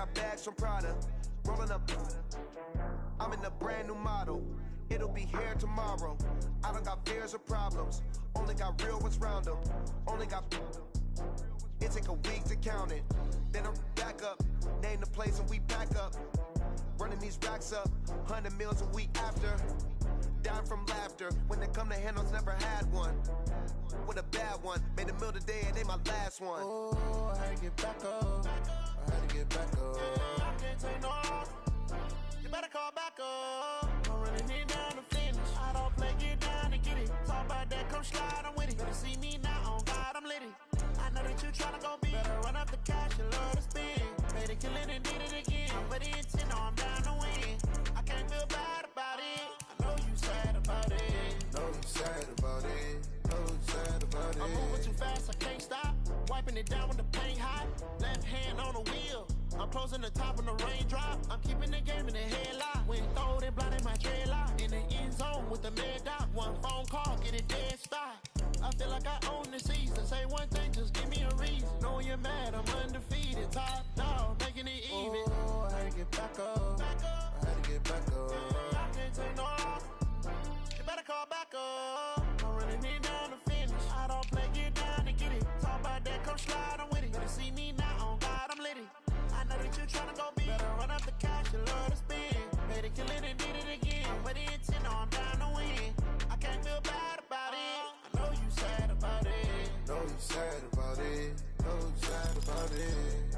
got bags from Prada, rolling up. I'm in a brand new model. It'll be here tomorrow. I don't got fears or problems. Only got real ones round them. Only got. It take a week to count it. Then I'm back up. Name the place and we pack up. Running these racks up. 100 meals a week after. Dying from laughter. When they come to handles, never had one. With a bad one. Made a meal today and they my last one. Oh, I had to get back up. I had to get back up. I can't take no loss. You better call back up. I'm running it down to finish. I don't play, get down to get it. Talk about that, come slide, I'm with it. Better see me now, on God, I'm litty. I know that you tryna go big. Better run up the cash, you love to spend. Made it, kill it, and did it again. I'm with the intent, no, I'm down to win. I can't feel bad about it. I know you sad about it. Know you sad about it. Know you sad about it. I'm moving too fast, I can't stop. Wiping it down when the paint hot. Left hand on the wheel. I'm closing the top when the raindrop. I'm keeping the game in the headlock. When throwed and blinded my dreadlock. In the end zone with the mad dot. One phone call, get it dead stop. I feel like I own the season. Say one thing, just give me a reason. Knowing you're mad, I'm undefeated. Top dog, making it even. Oh, I had to get back up. I had to get back up. I can't take no loss. You better call back up. I'm running it down to finish. I don't play, get down to get it. Talk about that, come slide, I'm with it. Better see me now, on God, I'm litty. I know that you tryna go big. Better run up the cash, you love to spend. Made it, kill it, and did it again. With the intent, no, I'm down to win. I can't feel bad about it. I know you sad about it. Know you sad about it. Know you sad about it.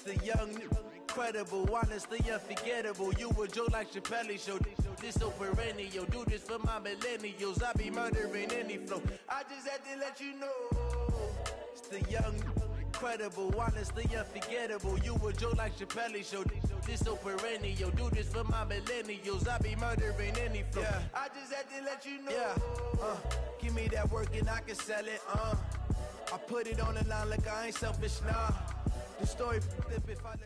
The young, incredible, honestly unforgettable. You a Joe like Chappelle show. This so perennial. Do this for my millennials. I be murdering any flow. I just had to let you know. It's the young, incredible, honestly unforgettable. You a Joe like Chappelle show. This so perennial. Do this for my millennials. I be murdering any flow. Yeah. I just had to let you know. Yeah. Give me that work and I can sell it. I put it on the line like I ain't selfish, nah. The story flip if I let you.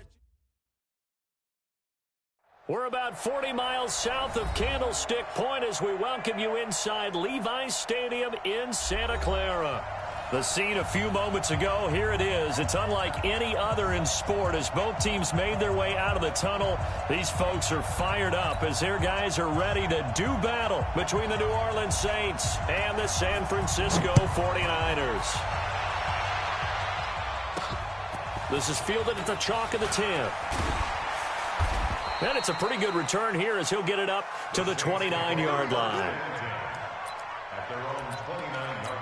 We're about 40 miles south of Candlestick Point as we welcome you inside Levi's Stadium in Santa Clara. The scene a few moments ago, here it is. It's unlike any other in sport as both teams made their way out of the tunnel. These folks are fired up as their guys are ready to do battle between the New Orleans Saints and the San Francisco 49ers. This is fielded at the chalk of the 10. And it's a pretty good return here as he'll get it up to the 29-yard line. At their own 29-yard line.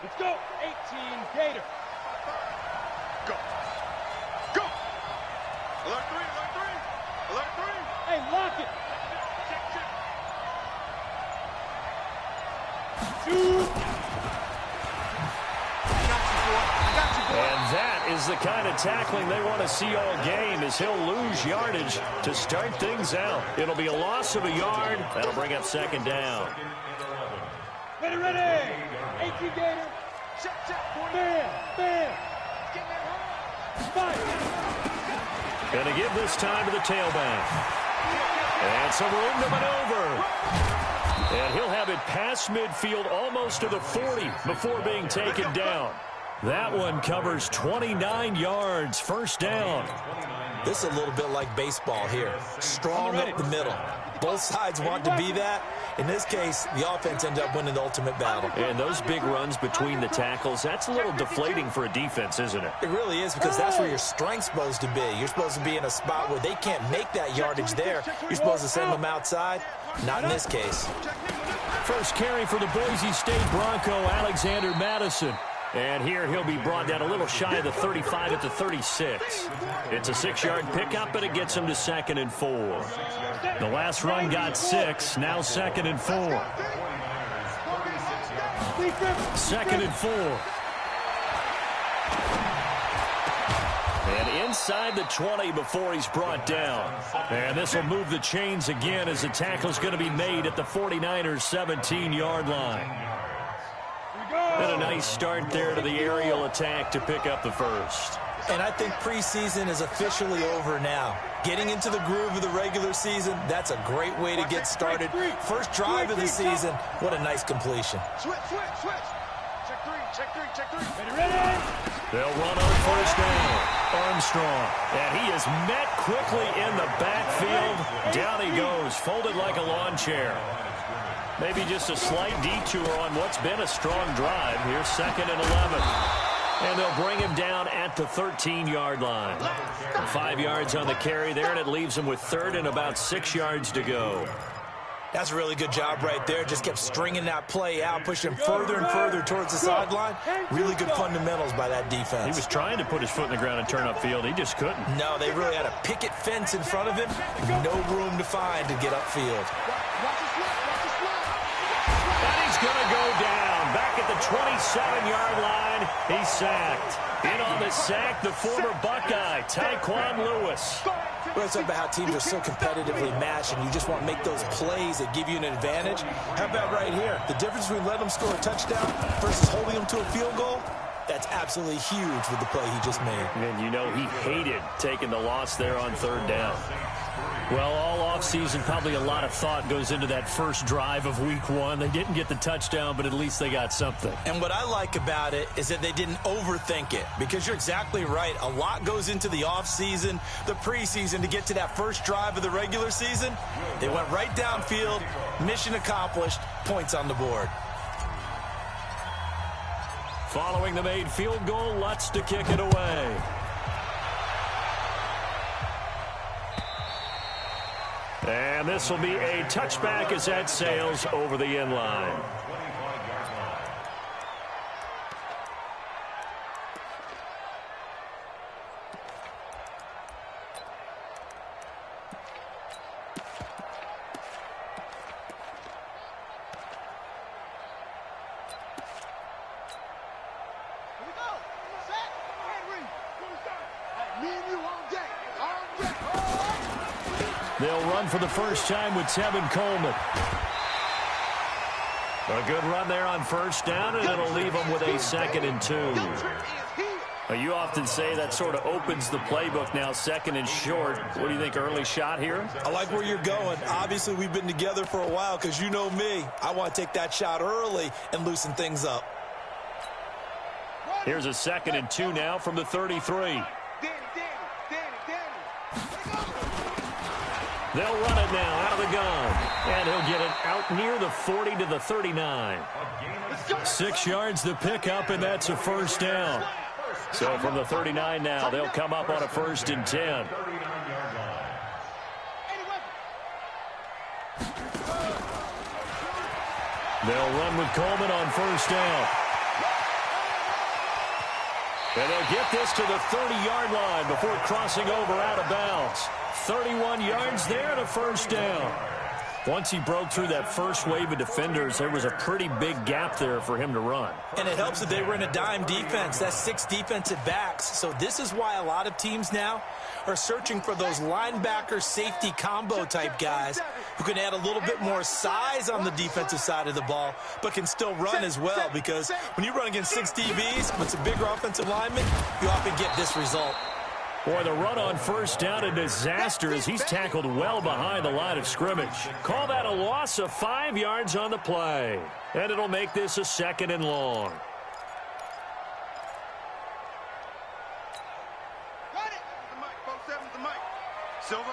Let's go, 18 Gator. Go. Go. Alert three, alert three. Alert three. Hey, lock it. Check. Shoot. And that is the kind of tackling they want to see all game as he'll lose yardage to start things out. It'll be a loss of a yard. That'll bring up second down. Ready, ready. 18 Gator. Check, check. Bam, bam. Spike. Going to give this time to the tailback. And some room to maneuver. And he'll have it past midfield almost to the 40 before being taken down. That one covers 29 yards, first down. This is a little bit like baseball here. Strong up the middle. Both sides want to be that. In this case, the offense ended up winning the ultimate battle. And those big runs between the tackles, that's a little deflating for a defense, isn't it? It really is, because that's where your strength's supposed to be. You're supposed to be in a spot where they can't make that yardage there. You're supposed to send them outside. Not in this case. First carry for the Boise State Bronco, Alexander Madison. And here he'll be brought down a little shy of the 35 at the 36. It's a 6-yard pickup, and it gets him to 2nd and 4. The last run got 6, now 2nd and 4. 2nd and 4. And inside the 20 before he's brought down. And this will move the chains again as the tackle's going to be made at the 49ers' 17-yard line. And a nice start there to the aerial attack to pick up the first. And I think preseason is officially over now. Getting into the groove of the regular season, that's a great way to get started. First drive of the season, what a nice completion. Switch. Check three. Ready? They'll run on first down. Armstrong. And he is met quickly in the backfield. Down he goes, folded like a lawn chair. Maybe just a slight detour on what's been a strong drive. Here's 2nd and 11. And they'll bring him down at the 13-yard line. 5 yards on the carry there, and it leaves him with 3rd and about 6 yards to go. That's a really good job right there. Just kept stringing that play out, pushing him further and further towards the sideline. Really good fundamentals by that defense. He was trying to put his foot in the ground and turn upfield. He just couldn't. No, they really had a picket fence in front of him. No room to find to get upfield. And he's going to go down. Back at the 27-yard line, he's sacked. In on the sack, the former Buckeye, Tyquan Lewis. Well, it's about how teams are so competitively matched, and you just want to make those plays that give you an advantage. How about right here? The difference between letting them score a touchdown versus holding them to a field goal, that's absolutely huge with the play he just made. And you know he hated taking the loss there on 3rd down. Well, all offseason, probably a lot of thought goes into that first drive of week 1. They didn't get the touchdown, but at least they got something. And what I like about it is that they didn't overthink it, because you're exactly right. A lot goes into the offseason, the preseason, to get to that first drive of the regular season. They went right downfield, mission accomplished, points on the board. Following the made field goal, Lutz to kick it away. And this will be a touchback as that sails over the end line. They'll run for the first time with Tevin Coleman. A good run there on first down, and it'll leave them with a 2nd and 2. Now, you often say that sort of opens the playbook now, 2nd and short. What do you think, early shot here? I like where you're going. Obviously, we've been together for a while, because you know me. I want to take that shot early and loosen things up. Here's a 2nd and 2 now from the 33. They'll run it now out of the gun. And he'll get it out near the 40 to the 39. 6 yards the pickup, and that's a first down. So from the 39 now, they'll come up on a 1st and 10. They'll run with Coleman on first down. And they'll get this to the 30-yard line before crossing over out of bounds. 31 yards there and a first down. Once he broke through that first wave of defenders, there was a pretty big gap there for him to run. And it helps that they were in a dime defense. That's 6 defensive backs. So this is why a lot of teams now are searching for those linebacker safety combo type guys who can add a little bit more size on the defensive side of the ball, but can still run as well, because when you run against 6 DBs with some bigger offensive linemen, you often get this result. Boy, the run on first down, a disaster as he's tackled well behind the line of scrimmage. Call that a loss of 5 yards on the play. And it'll make this a 2nd and long. Got it. The mic, 4-7's the mic. Silver.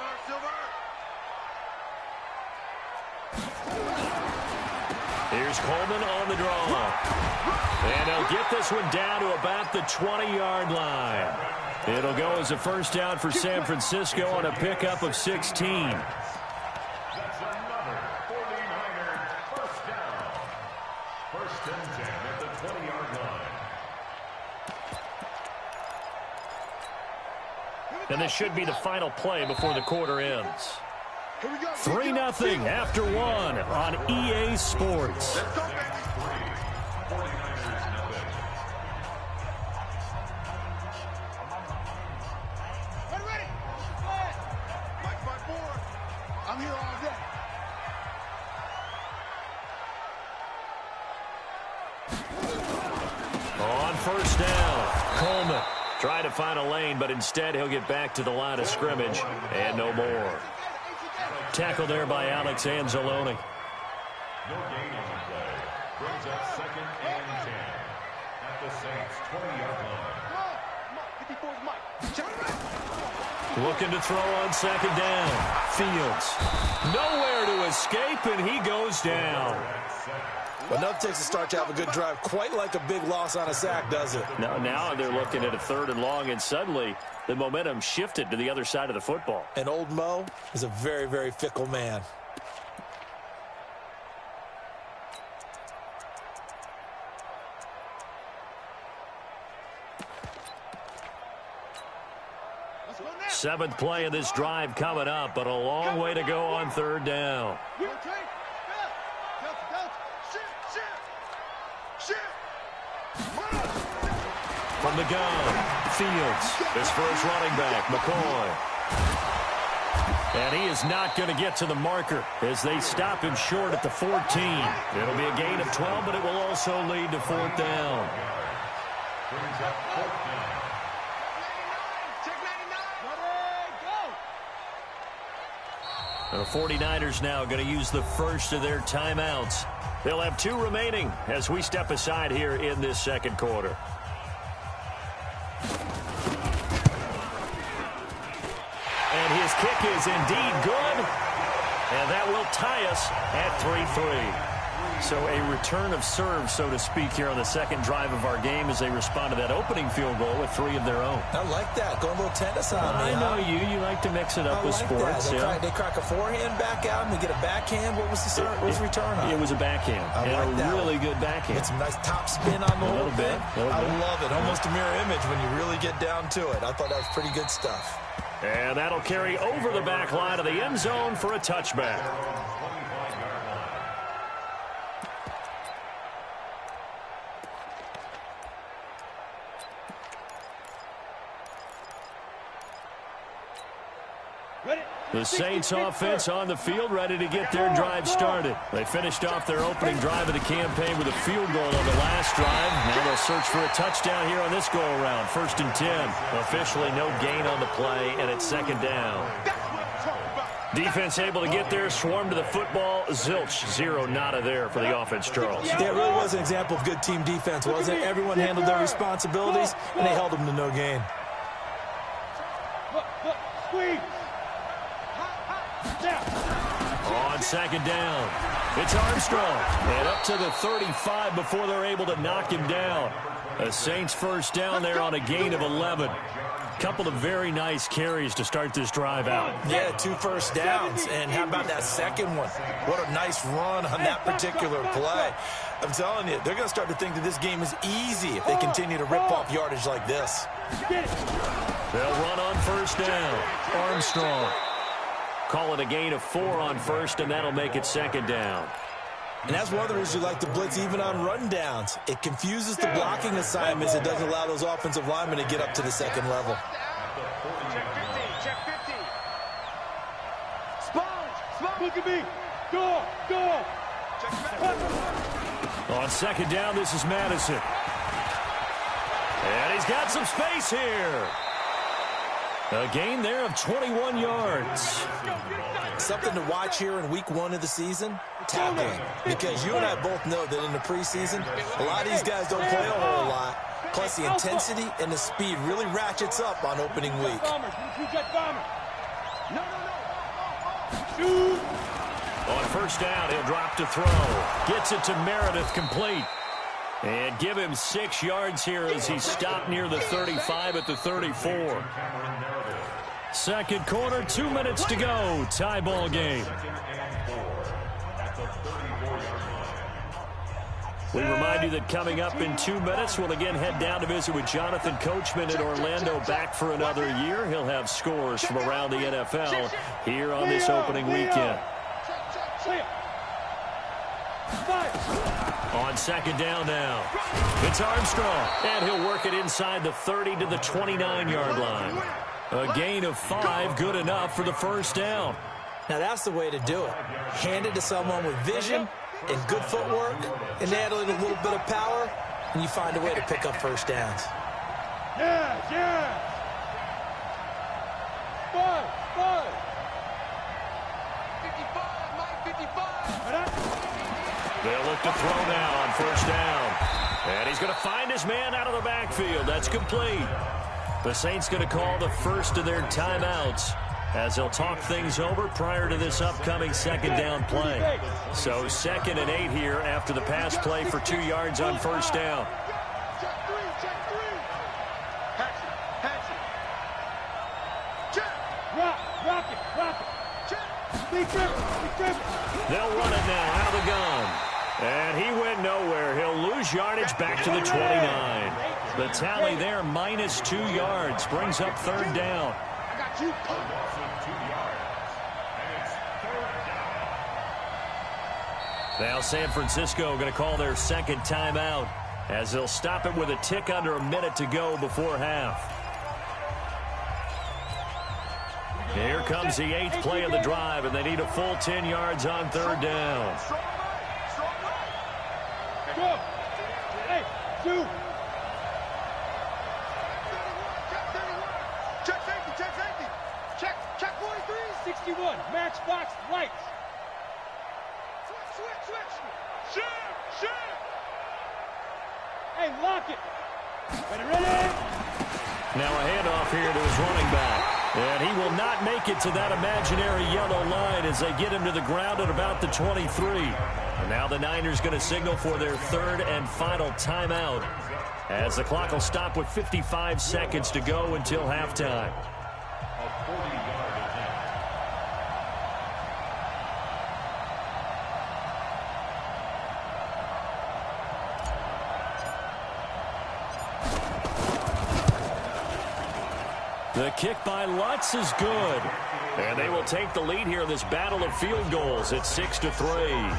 Here's Coleman on the draw. And they'll get this one down to about the 20-yard line. It'll go as a first down for San Francisco on a pickup of 16. That's another 49er first down. And this should be the final play before the quarter ends. 3-0 after one on EA Sports. Let's go, baby. Ready. Mike 5-4. I'm here all day. On first down, Coleman trying to find a lane, but instead he'll get back to the line of scrimmage and no more. Tackle there by Alex Anzalone. No gain on the play. Brings up 2nd and 10 at the Saints' 20-yard line. Looking to throw on 2nd down. Fields nowhere to escape, and he goes down. Enough takes to start to have a good drive. Quite like a big loss on a sack, does it? Now they're looking at a 3rd and long, and suddenly the momentum shifted to the other side of the football. And old Mo is a very, very fickle man. Seventh play of this drive coming up, but a long way to go on 3rd down. From the gun, Fields, his first running back, McCoy. And he is not going to get to the marker as they stop him short at the 14. It'll be a gain of 12, but it will also lead to 4th down. Brings up 4th down. The 49ers now going to use the first of their timeouts. They'll have 2 remaining as we step aside here in this 2nd quarter. And his kick is indeed good. And that will tie us at 3-3. So a return of serve, so to speak, here on the 2nd drive of our game as they respond to that opening field goal with 3 of their own. I like that. Going a little tennis on me. I know you like to mix it up with sports. They crack a forehand back out and they get a backhand. What was the return on? It was a backhand. And a really good backhand. Get some nice top spin on the whole thing. I love it. Almost a mirror image when you really get down to it. I thought that was pretty good stuff. And that'll carry over the back line of the end zone for a touchback. The Saints offense on the field, ready to get their drive started. They finished off their opening drive of the campaign with a field goal on the last drive. Now they'll search for a touchdown here on this go-around. 1st and 10. Officially no gain on the play, and it's 2nd down. Defense able to get there, swarm to the football. Zilch, 0 nada there for the offense, Charles. Yeah, it really was an example of good team defense, wasn't it? Everyone handled their responsibilities, and they held them to no gain. Squeeze. On 2nd down, it's Armstrong. And up to the 35 before they're able to knock him down. The Saints 1st down there on a gain of 11. Couple of very nice carries to start this drive out. Yeah, 2 first downs. And how about that second one? What a nice run on that particular play. I'm telling you, they're going to start to think that this game is easy if they continue to rip off yardage like this. They'll run on 1st down. Armstrong. Call it a gain of 4 on 1st, and that'll make it 2nd down. And that's one of the reasons you like to blitz even on rundowns. It confuses the blocking assignments. It doesn't allow those offensive linemen to get up to the 2nd level. Check 15. Sponge. Look at me. Go. On 2nd down, this is Madison. And he's got some space here. A gain there of 21 yards. Something to watch here in week 1 of the season, tackling. Because you and I both know that in the preseason, a lot of these guys don't play a whole lot. Plus, the intensity and the speed really ratchets up on opening week. On 1st down, he'll drop to throw. Gets it to Meredith, complete. And give him 6 yards here as he stopped near the 35 at the 34. 2nd quarter, 2 minutes to go. Tie ball game. We remind you that coming up in 2 minutes, we'll again head down to visit with Jonathan Coachman in Orlando, back for another year. He'll have scores from around the NFL here on this opening weekend. On second down now, it's Armstrong, and he'll work it inside the 30 to the 29-yard line. A gain of 5, good enough for the first down. Now that's the way to do it. Hand it to someone with vision and good footwork, and add a little bit of power, and you find a way to pick up first downs. Yes, yes. 5. 55, Mike, 55. They'll look to throw now on first down. And he's going to find his man out of the backfield. That's complete. The Saints going to call the first of their timeouts as they'll talk things over prior to this upcoming second down play. So 2nd and 8 here after the pass play for 2 yards on first down. Check 3, check 3. Pass it. Check. Rock it. Check. Big trip. They'll run it now out of the gun. And he went nowhere. He'll lose yardage back to the 29. The tally there, minus 2 yards, brings up third down. I got you. Now San Francisco going to call their second timeout as they'll stop it with a tick under a minute to go before half. Here comes the 8th play of the drive, and they need a full 10 yards on third down. Go. Hey, 2. Check safety. Check 43. 61. Matchbox lights. Switch. Shoot. Hey, lock it. Ready. Now a handoff here to his running back. And he will not make it to that imaginary yellow line as they get him to the ground at about the 23. And now the Niners going to signal for their third and final timeout as the clock will stop with 55 seconds to go until halftime. The kick by Lutz is good. And they will take the lead here in this battle of field goals at 6-3.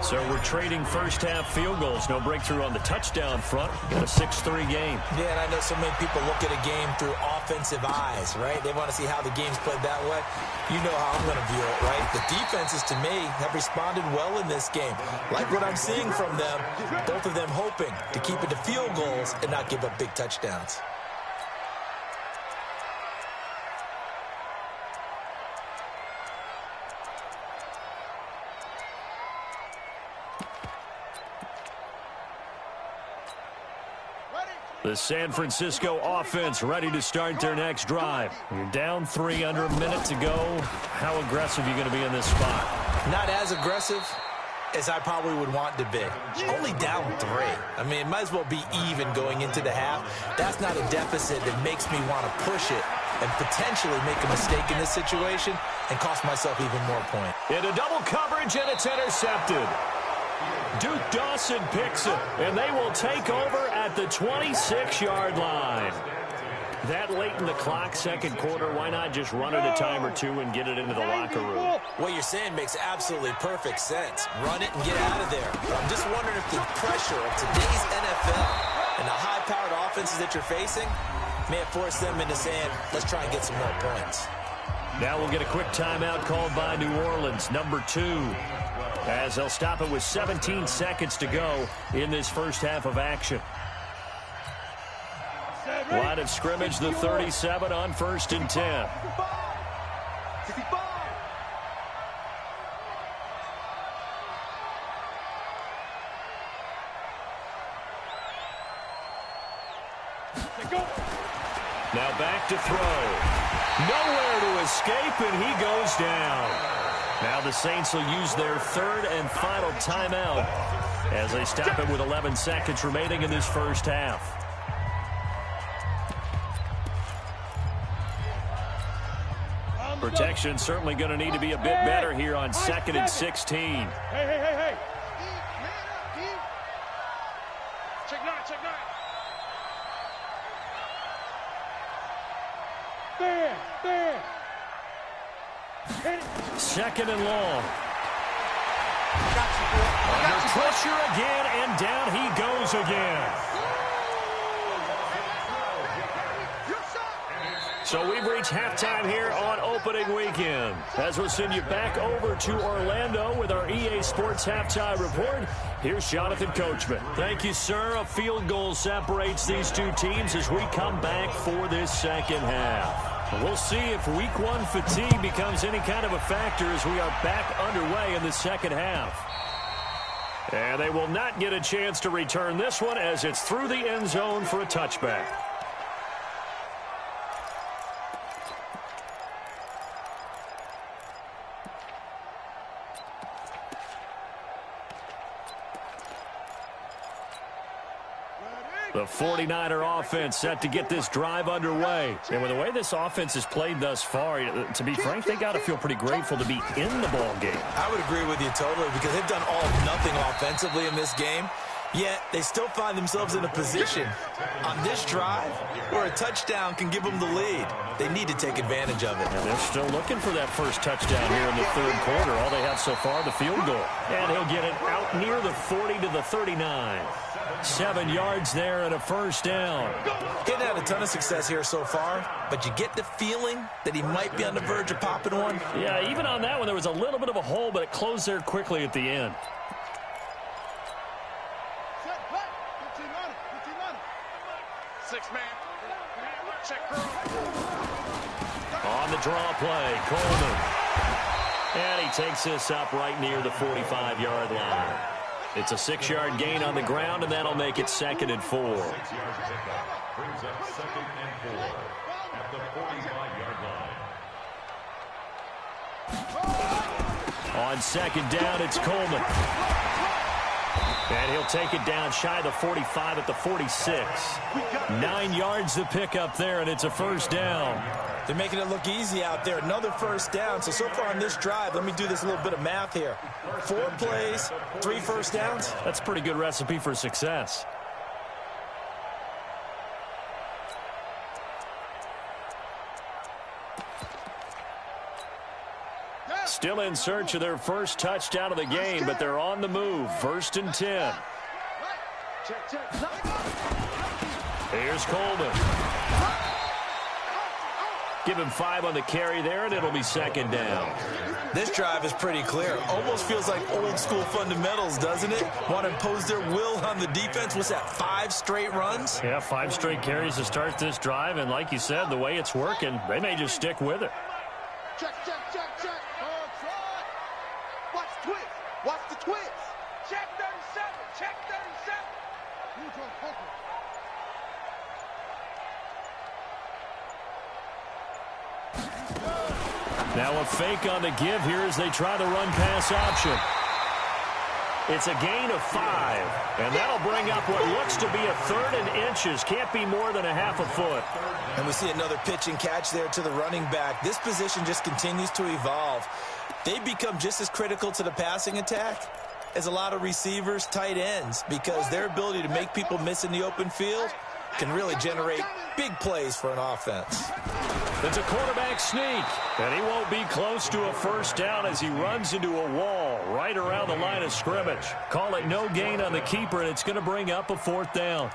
So we're trading first half field goals. No breakthrough on the touchdown front. Got a 6-3 game. Yeah, and I know so many people look at a game through offensive eyes, right? They want to see how the game's played that way. You know how I'm going to view it, right? The defenses, to me, have responded well in this game. Like what I'm seeing from them, both of them hoping to keep it to field goals and not give up big touchdowns. The San Francisco offense ready to start their next drive. You're down 3, under a minute to go. How aggressive are you going to be in this spot? Not as aggressive as I probably would want to be. Only down 3. I mean, it might as well be even going into the half. That's not a deficit that makes me want to push it and potentially make a mistake in this situation and cost myself even more points. Into double coverage, and it's intercepted. Duke Dawson picks it, and they will take over at the 26-yard line. That late in the clock, second quarter, why not just run it a time or two and get it into the locker room? What you're saying makes absolutely perfect sense. Run it and get out of there. But I'm just wondering if the pressure of today's NFL and the high-powered offenses that you're facing may have forced them into saying, let's try and get some more points. Now we'll get a quick timeout called by New Orleans, number 2. As they'll stop it with 17 seconds to go in this first half of action. Line of scrimmage, the 37 on 1st and 10. Now back to throw. Nowhere to escape, and he goes down. Now the Saints will use their third and final timeout as they stop it with 11 seconds remaining in this first half. Protection certainly going to need to be a bit better here on 2nd and 16. Hey. Check 9. Stand. Second and long. Under pressure again, and down he goes again. So we've reached halftime here on opening weekend. As we'll send you back over to Orlando with our EA Sports Halftime Report, here's Jonathan Coachman. Thank you, sir. A field goal separates these two teams as we come back for this second half. We'll see if week one fatigue becomes any kind of a factor as we are back underway in the second half. And they will not get a chance to return this one as it's through the end zone for a touchback. The 49er offense set to get this drive underway. And with the way this offense has played thus far, to be frank, they got to feel pretty grateful to be in the ball game. I would agree with you totally because they've done all nothing offensively in this game. Yet they still find themselves in a position on this drive where a touchdown can give them the lead. They need to take advantage of it. And they're still looking for that first touchdown here in the third quarter. All they have so far, the field goal. And he'll get it out near the 40 to the 39. 7 yards there and a first down. He hasn't had a ton of success here so far, but you get the feeling that he might be on the verge of popping one. Yeah, even on that one, there was a little bit of a hole, but it closed there quickly at the end. On the draw play, Coleman. And he takes this up right near the 45-yard line. It's a 6-yard gain on the ground, and that'll make it 2nd and 4. 6 yards pickup brings up 2nd and 4 at the 45-yard line. On second down, it's Coleman. And he'll take it down shy of the 45 at the 46. 9 yards to pick up there, and it's a first down. They're making it look easy out there. Another first down. So far on this drive, let me do this little bit of math here. 4 plays, 3 first downs. That's a pretty good recipe for success. Still in search of their first touchdown of the game, but they're on the move. 1st and 10. Here's Coleman. Give him 5 on the carry there, and it'll be 2nd down. This drive is pretty clear. Almost feels like old school fundamentals, doesn't it? Want to impose their will on the defense. What's that, 5 straight runs? Yeah, 5 straight carries to start this drive, and like you said, the way it's working, they may just stick with it. Check. Watch the twist. Watch the twist. Check 37. Check 37. Now a fake on the give here as they try the run-pass option. It's a gain of 5, and that'll bring up what looks to be a 3rd and inches. Can't be more than a half a foot. And we see another pitch and catch there to the running back. This position just continues to evolve. They become just as critical to the passing attack as a lot of receivers, tight ends, because their ability to make people miss in the open field can really generate big plays for an offense. It's a quarterback sneak, and he won't be close to a first down as he runs into a wall right around the line of scrimmage. Call it no gain on the keeper, and it's going to bring up a 4th down.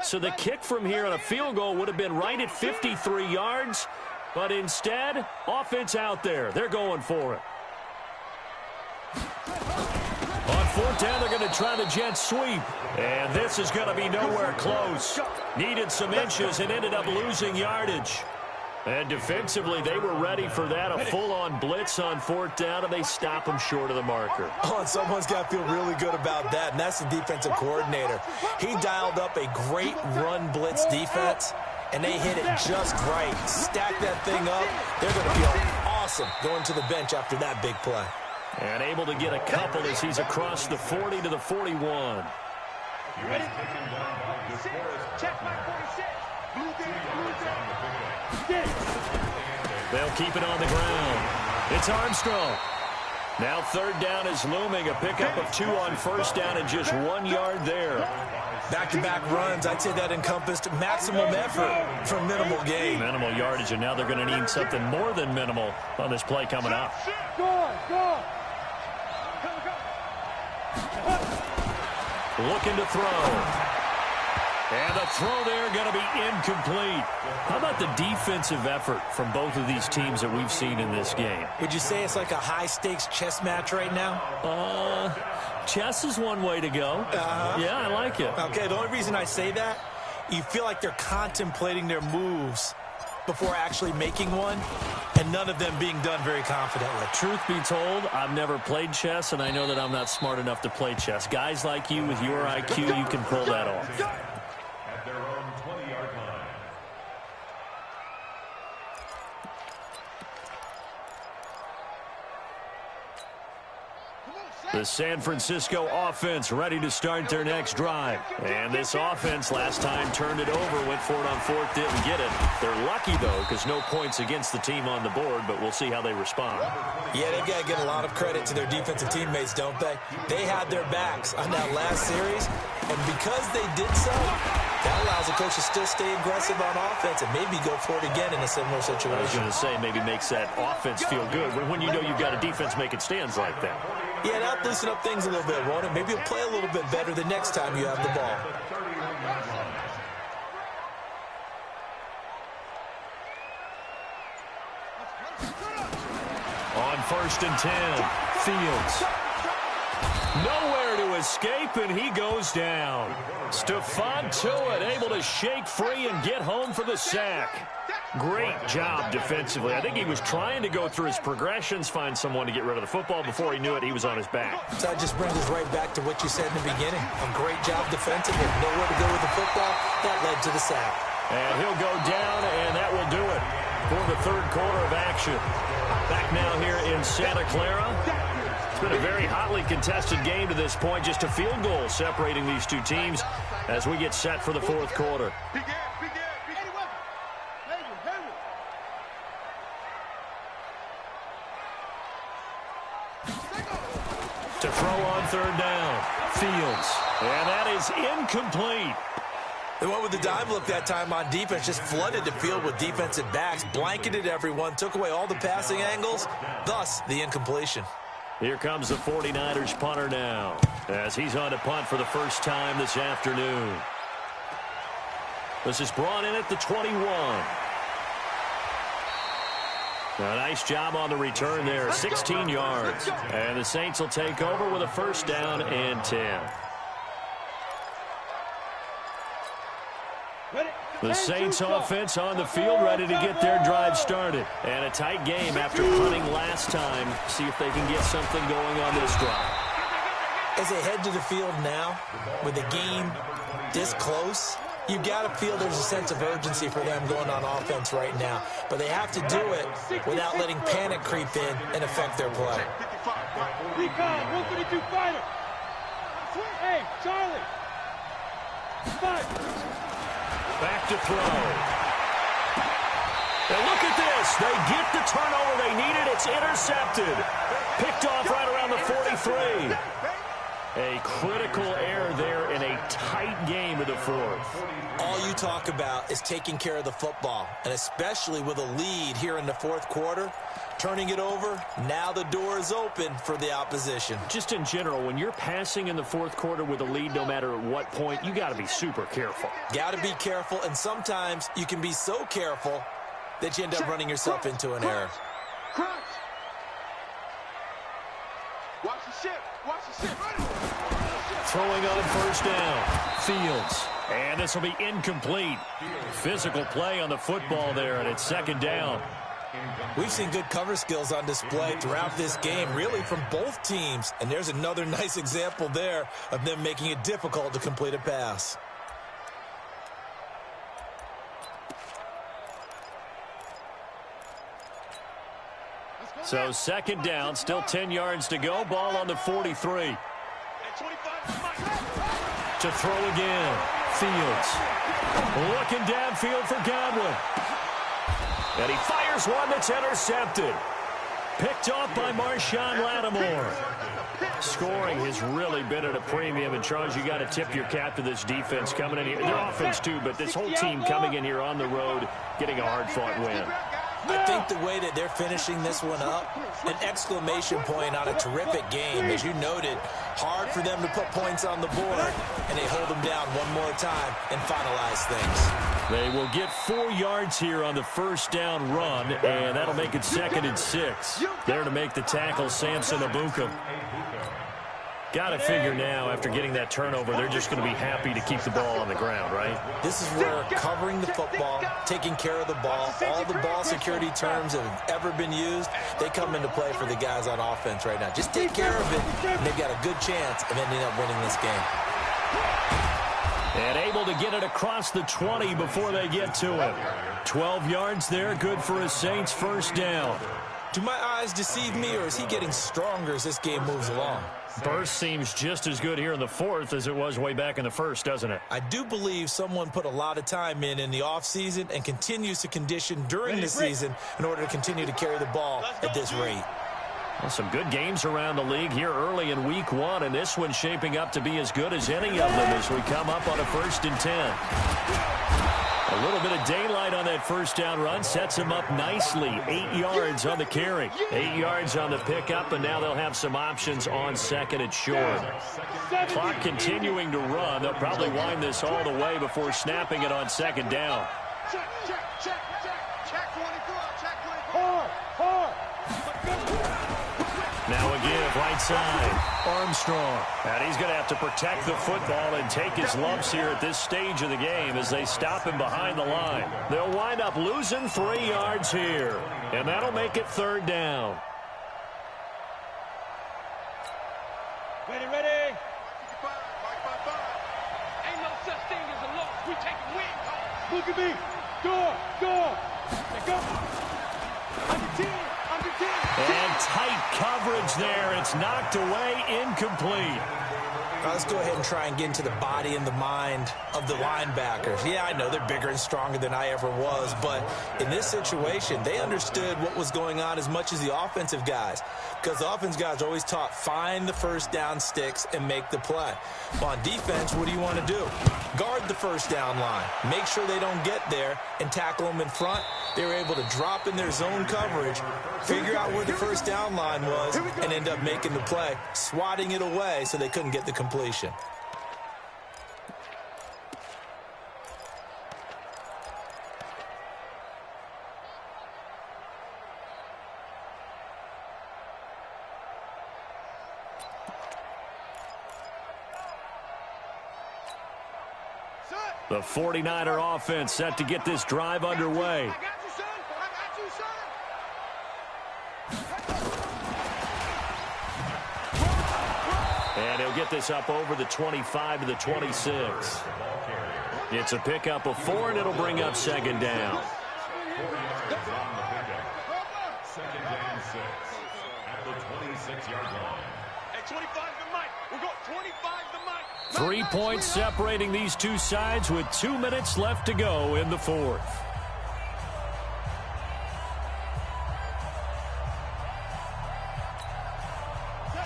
So the kick from here on a field goal would have been right at 53 yards, but instead, offense out there. They're going for it. On 4th down, they're going to try the jet sweep, and this is going to be nowhere close. Needed some inches and ended up losing yardage. And defensively, they were ready for that, a full-on blitz on 4th down, and they stop them short of the marker. Oh, and someone's got to feel really good about that, and that's the defensive coordinator. He dialed up a great run blitz defense, and they hit it just right. Stack that thing up. They're going to feel awesome going to the bench after that big play. And able to get a couple as he's across the 40 to the 41. You ready? Check my 46. They'll keep it on the ground. It's Armstrong. Now third down is looming. A pickup of 2 on first down and just 1 yard there. Back-to-back runs, I'd say that encompassed maximum effort for minimal gain. Minimal yardage, and now they're going to need something more than minimal on this play coming up. Looking to throw. And the throw there going to be incomplete. How about the defensive effort from both of these teams that we've seen in this game? Would you say it's like a high-stakes chess match right now? Chess is one way to go. Yeah, I like it. Okay, the only reason I say that, you feel like they're contemplating their moves before actually making one, and none of them being done very confidently. Truth be told, I've never played chess, and I know that I'm not smart enough to play chess. Guys like you with your IQ, you can pull that off. At their own 20-yard line. The San Francisco offense ready to start their next drive. And this offense last time turned it over, went for it on fourth, didn't get it. They're lucky, though, because no points against the team on the board, but we'll see how they respond. Yeah, they've got to give a lot of credit to their defensive teammates, don't they? They had their backs on that last series, and because they did so, that allows the coach to still stay aggressive on offense and maybe go for it again in a similar situation. I was going to say, maybe makes that offense feel good when you know you've got a defense making stands like that. Yeah, that'll loosen up things a little bit, won't it? Maybe you'll play a little bit better the next time you have the ball. On 1st and 10, Fields. Nowhere to escape, and he goes down. Stephon Tuitt able to shake free and get home for the sack. Great job defensively. I think he was trying to go through his progressions, find someone to get rid of the football. Before he knew it, he was on his back. So that just brings us right back to what you said in the beginning. A great job defensively. Nowhere to go with the football. That led to the sack. And he'll go down, and that will do it for the third quarter of action. Back now here in Santa Clara. It's been a very hotly contested game to this point. Just a field goal separating these two teams as we get set for the fourth quarter. To throw on third down, Fields. And that is incomplete. They went with the dive look that time on defense, just flooded the field with defensive backs, blanketed everyone, took away all the passing angles, thus the incompletion. Here comes the 49ers punter now, as he's on to punt for the first time this afternoon. This is brought in at the 21. A nice job on the return there, 16 yards. And the Saints will take over with a first down and 10. The Saints offense on the field ready to get their drive started. And a tight game after punting last time. See if they can get something going on this drive. As they head to the field now, with the game this close, you've got to feel there's a sense of urgency for them going on offense right now. But they have to do it without letting panic creep in and affect their play. Recon, 132 fighter. Hey, Charlie. 5. Back to throw. And look at this. They get the turnover they needed. It's intercepted. Picked off right around the 43. A critical error there in a tight game of the fourth. All you talk about is taking care of the football, and especially with a lead here in the fourth quarter, turning it over, now the door is open for the opposition. Just in general, when you're passing in the fourth quarter with a lead, no matter at what point, you got to be super careful. Got to be careful, and sometimes you can be so careful that you end up running yourself into an error. Watch the ship. Watch the ship. Throwing on first down, Fields. And this will be incomplete. Physical play on the football there, and it's second down. We've seen good cover skills on display throughout this game, really from both teams. And there's another nice example there of them making it difficult to complete a pass. So second down, still 10 yards to go. Ball on the 43. To throw again, Fields. Looking downfield for Godwin. And he fires one that's intercepted. Picked off by Marshawn Lattimore. Scoring has really been at a premium. And, Charles, you got to tip your cap to this defense coming in here. Their offense, too, but this whole team coming in here on the road, getting a hard-fought win. I think the way that they're finishing this one up, an exclamation point on a terrific game. As you noted, hard for them to put points on the board, and they hold them down one more time and finalize things. They will get 4 yards here on the first down run, and that'll make it 2nd and 6. There to make the tackle, Samson Abuka. Got to figure now, after getting that turnover, they're just going to be happy to keep the ball on the ground, right? This is where covering the football, taking care of the ball, all the ball security terms that have ever been used, they come into play for the guys on offense right now. Just take care of it, and they've got a good chance of ending up winning this game. And able to get it across the 20 before they get to him. 12 yards there, good for a Saints first down. Do my eyes deceive me, or is he getting stronger as this game moves along? Burst seems just as good here in the 4th as it was way back in the 1st, doesn't it? I do believe someone put a lot of time in the offseason and continues to condition during the season in order to continue to carry the ball at this rate. Well, some good games around the league here early in week 1, and this one's shaping up to be as good as any of them as we come up on a 1st and 10. A little bit of daylight on that first down run sets him up nicely. 8 yards on the carry, 8 yards on the pickup, and now they'll have some options on 2nd and short. Clock continuing to run. They'll probably wind this all the way before snapping it on 2nd down. Now a give, right side, Armstrong. And he's going to have to protect the football and take his lumps here at this stage of the game as they stop him behind the line. They'll wind up losing 3 yards here, and that'll make it 3rd down. Ready, ready. Ain't no such thing as a loss. We take a win. Look at me. Go. Let go. I'm the team. And tight coverage there. It's knocked away, incomplete. Now let's go ahead and try and get into the body and the mind of the linebackers. Yeah, I know they're bigger and stronger than I ever was, but in this situation, they understood what was going on as much as the offensive guys, because the offensive guys are always taught, find the first down sticks and make the play. Well, on defense, what do you want to do? Guard the first down line. Make sure they don't get there and tackle them in front. They were able to drop in their zone coverage, figure out where the first down line was, and end up making the play, swatting it away so they couldn't get the completion. The 49er offense set to get this drive underway. And he'll get this up over the 25 to the 26. It's a pickup of 4, and it'll bring up 2nd down. 2nd down 6 at the 26-yard line. Hey, 25 the mic. We'll go 25 the mic. 3 points separating these two sides with 2 minutes left to go in the 4th.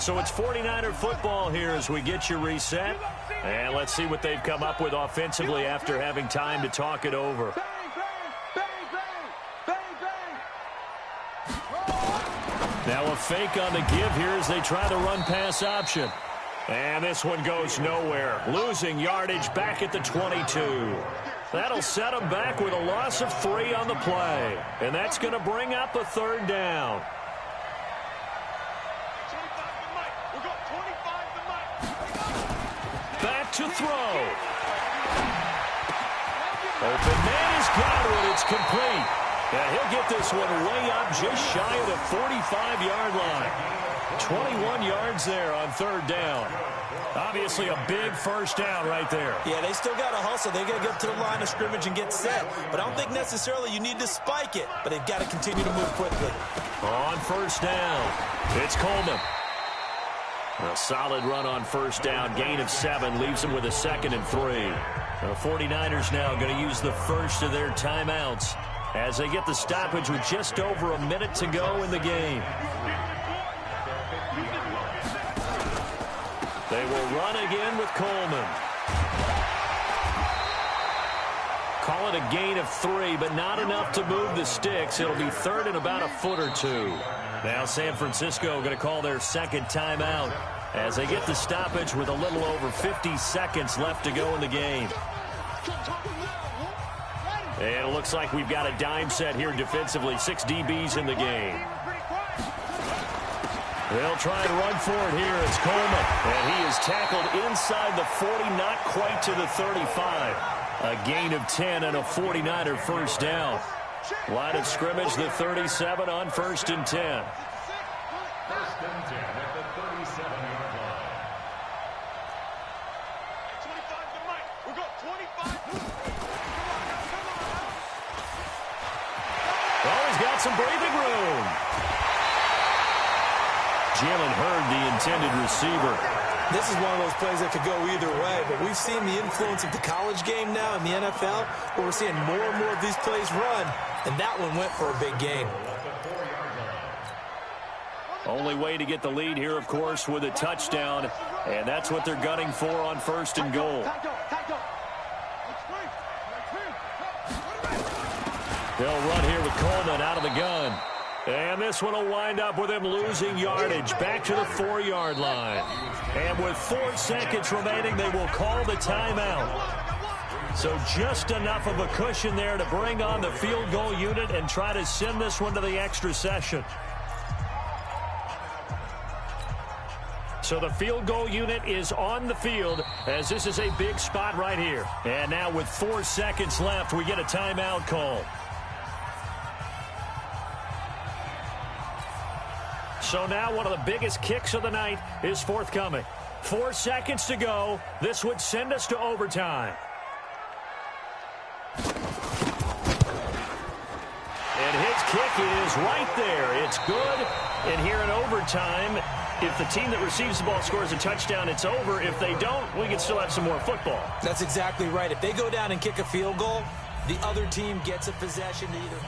So it's 49er football here as we get you reset. And let's see what they've come up with offensively after having time to talk it over. Now a fake on the give here as they try the run-pass option. And this one goes nowhere. Losing yardage back at the 22. That'll set them back with a loss of 3 on the play. And that's going to bring up a 3rd down. Back to throw. Open man is Godwin. It's complete. And he'll get this one way up just shy of the 45-yard line. 21 yards there on 3rd down. Obviously a big first down right there. Yeah, they still got to hustle. They got to get to the line of scrimmage and get set. But I don't think necessarily you need to spike it. But they've got to continue to move quickly. On 1st down, it's Coleman. A solid run on first down. Gain of 7 leaves them with a 2nd and 3. The 49ers now going to use the first of their timeouts as they get the stoppage with just over a minute to go in the game. They will run again with Coleman. Call it a gain of 3, but not enough to move the sticks. It'll be 3rd and about a foot or 2. Now San Francisco going to call their 2nd timeout as they get the stoppage with a little over 50 seconds left to go in the game. And it looks like we've got a dime set here defensively. 6 DBs in the game. They'll try and run for it here. It's Coleman. And he is tackled inside the 40, not quite to the 35. A gain of 10 and a 49er first down. Line of scrimmage, the 37 on 1st and 10. 1st and 10 at the 37-yard line. 25 to Mike. We got 25. Oh, he's got some breathing room. Jalen Hurd, the intended receiver. This is one of those plays that could go either way, but we've seen the influence of the college game now in the NFL, where we're seeing more and more of these plays run, and that one went for a big gain. Only way to get the lead here, of course, with a touchdown, and that's what they're gunning for on 1st and goal. They'll run here with Coleman out of the gun. And this one will wind up with him losing yardage back to the 4-yard line. And with 4 seconds remaining, they will call the timeout. So just enough of a cushion there to bring on the field goal unit and try to send this one to the extra session. So the field goal unit is on the field as this is a big spot right here. And now with 4 seconds left, we get a timeout call. So now one of the biggest kicks of the night is forthcoming. 4 seconds to go. This would send us to overtime. And his kick is right there. It's good. And here in overtime, if the team that receives the ball scores a touchdown, it's over. If they don't, we can still have some more football. That's exactly right. If they go down and kick a field goal, the other team gets a possession to either...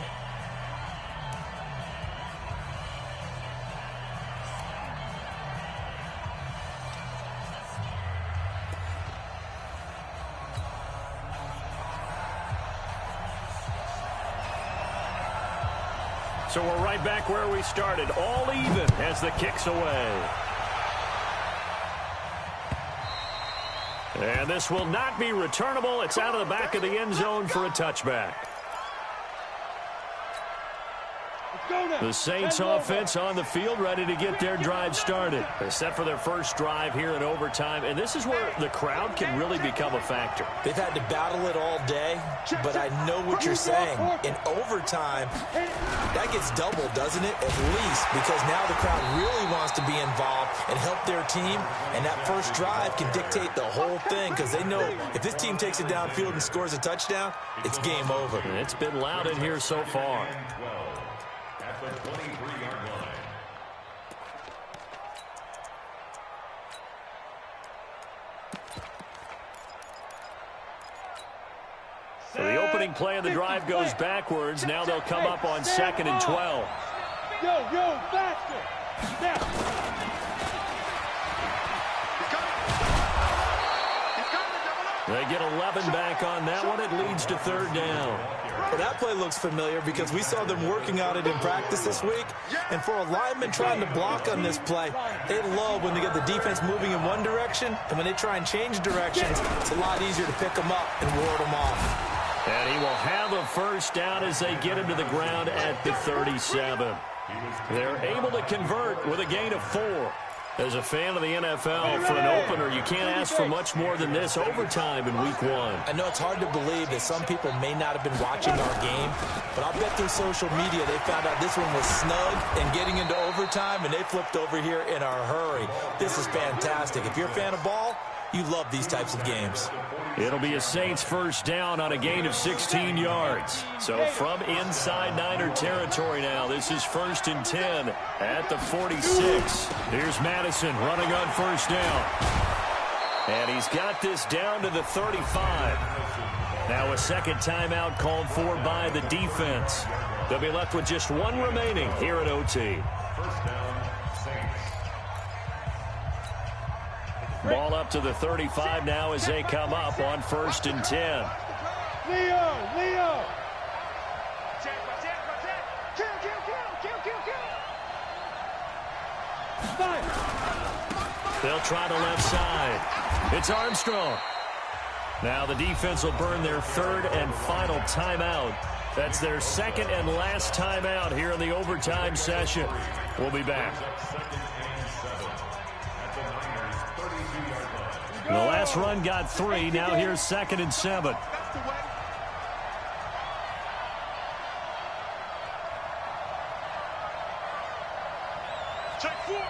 So we're right back where we started, all even as the kick's away. And this will not be returnable. It's out of the back of the end zone for a touchback. The Saints offense on the field, ready to get their drive started. They're set for their first drive here in overtime, and this is where the crowd can really become a factor. They've had to battle it all day, but I know what you're saying. In overtime, that gets doubled, doesn't it? At least, because now the crowd really wants to be involved and help their team, and that first drive can dictate the whole thing because they know if this team takes it downfield and scores a touchdown, it's game over. And it's been loud in here so far. At the 23-yard line. So the opening play of the drive goes backwards. Now they'll come up on 2nd and 12. Yo, faster! Now. They get 11 back on that one. It leads to 3rd down. Well, that play looks familiar because we saw them working on it in practice this week. And for a lineman trying to block on this play, they love when they get the defense moving in one direction. And when they try and change directions, it's a lot easier to pick them up and ward them off. And he will have a first down as they get him to the ground at the 37. They're able to convert with a gain of 4. As a fan of the NFL, for an opener, you can't ask for much more than this overtime in Week 1. I know it's hard to believe that some people may not have been watching our game, but I'll bet through social media they found out this one was snug and getting into overtime, and they flipped over here in a hurry. This is fantastic. If you're a fan of ball, You love these types of games. It'll be a Saints first down on a gain of 16 yards. So from inside Niner territory now, this is 1st and 10 at the 46. Here's Madison running on first down. And he's got this down to the 35. Now a second timeout called for by the defense. They'll be left with just one remaining here at OT. First down, Saints. Ball up to the 35 now as they come up on 1st and 10. Leo! They'll try the left side. It's Armstrong. Now the defense will burn their third and final timeout. That's their second and last timeout here in the overtime session. We'll be back. The last run got 3. Now here's 2nd and 7. Check four.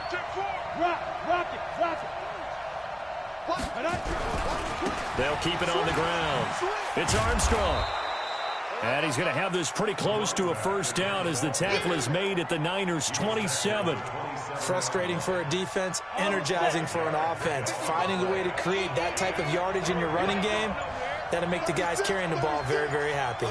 Rock it. They'll keep it on the ground. It's Armstrong. And he's going to have this pretty close to a first down as the tackle is made at the Niners' 27. Frustrating for a defense, energizing for an offense. Finding a way to create that type of yardage in your running game, that'll make the guys carrying the ball very, very happy.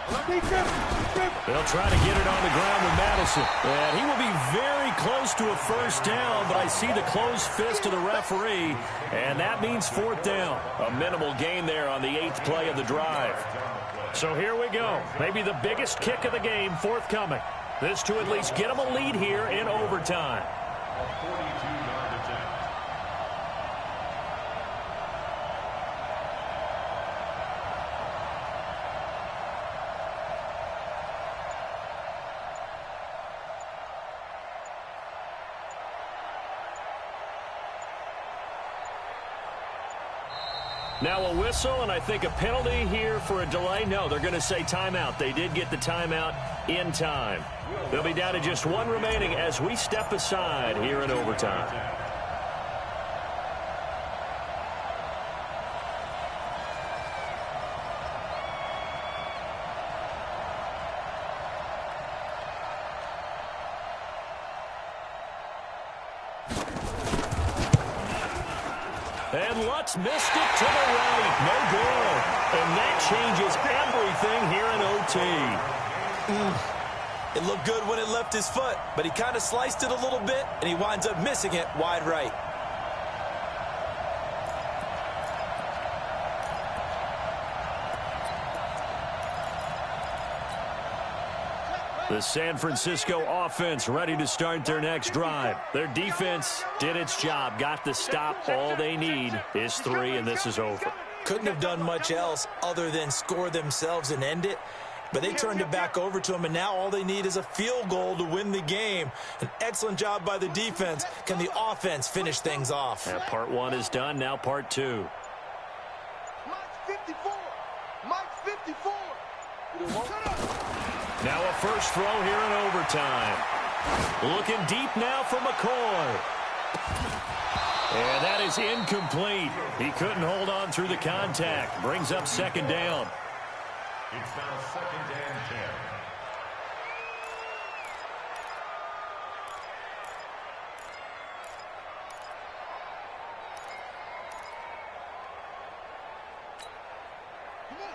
They'll try to get it on the ground with Madison. And he will be very close to a first down, but I see the closed fist of the referee, and that means 4th down. A minimal gain there on the 8th play of the drive. So here we go. Maybe the biggest kick of the game forthcoming. This to at least get them a lead here in overtime. A 42-yard attempt. Now a whistle, and I think a penalty here for a delay. No, they're going to say timeout. They did get the timeout in time. They'll be down to just one remaining as we step aside here in overtime. And Lutz missed it to the right. No good. And that changes everything here in OT. It looked good when it left his foot, but he kind of sliced it a little bit, and he winds up missing it wide right. The San Francisco offense ready to start their next drive. Their defense did its job, got the stop. All they need is 3, and this is over. Couldn't have done much else other than score themselves and end it. But they turned it back over to him, and now all they need is a field goal to win the game. An excellent job by the defense. Can the offense finish things off? Yeah, part 1 is done. Now part 2. Mike's 54. Mike's 54. Now a first throw here in overtime. Looking deep now for McCoy. And that is incomplete. He couldn't hold on through the contact. Brings up 2nd down. It's now 2nd and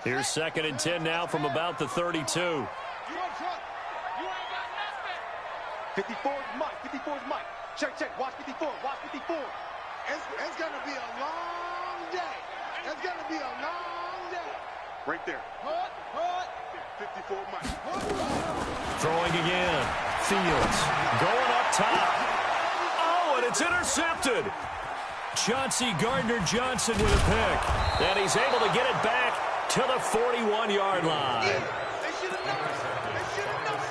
10. Here's 2nd and 10 now from about the 32. 54 is Mike. 54 is Mike. Check. Watch 54. Watch 54. It's going to be a long day. It's going to be a long day. Right there. 54 Mike. Throwing again. Fields going up top. Oh, and it's intercepted. Chauncey Gardner-Johnson with a pick. And he's able to get it back to the 41-yard line. They should have known. They should have known.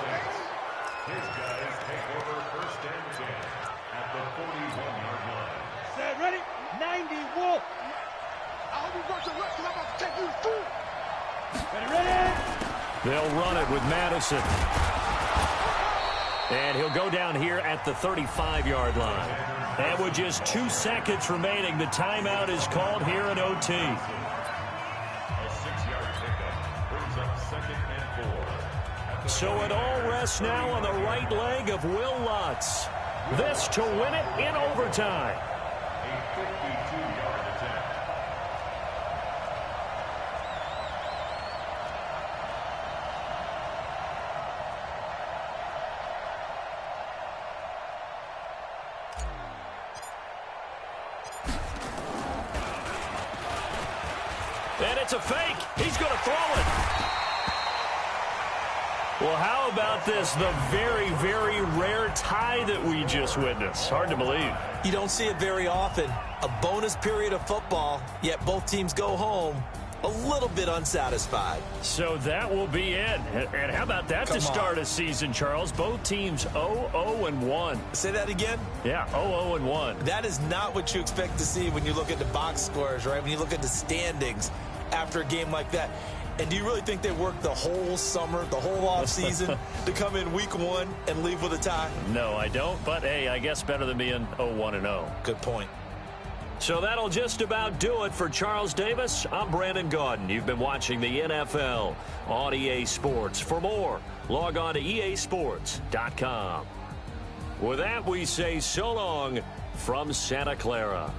His guys take over 1st and 10 at the 41-yard line. Set, ready? 90 Wolf. I hope you work the rest, because I'm about to take you through. Ready? They'll run it with Madison. And he'll go down here at the 35-yard line. And with just 2 seconds remaining, the timeout is called here in OT. A 6-yard pickup brings up 2nd and 4. So it all rests now on the right leg of Will Lutz. This to win it in overtime. A 52-yard attempt. And it's a fake. He's going to throw it. Well, how about this? The very, very rare tie that we just witnessed. Hard to believe. You don't see it very often. A bonus period of football, yet both teams go home a little bit unsatisfied. So that will be it. And how about that to start a season, Charles? Both teams 0-0-1. Say that again? Yeah, 0-0-1. That is not what you expect to see when you look at the box scores, right? When you look at the standings after a game like that. And do you really think they worked the whole summer, the whole offseason to come in week 1 and leave with a tie? No, I don't. But, hey, I guess better than being 0-1-0. Good point. So that'll just about do it for Charles Davis. I'm Brandon Gaudin. You've been watching the NFL on EA Sports. For more, log on to easports.com. With that, we say so long from Santa Clara.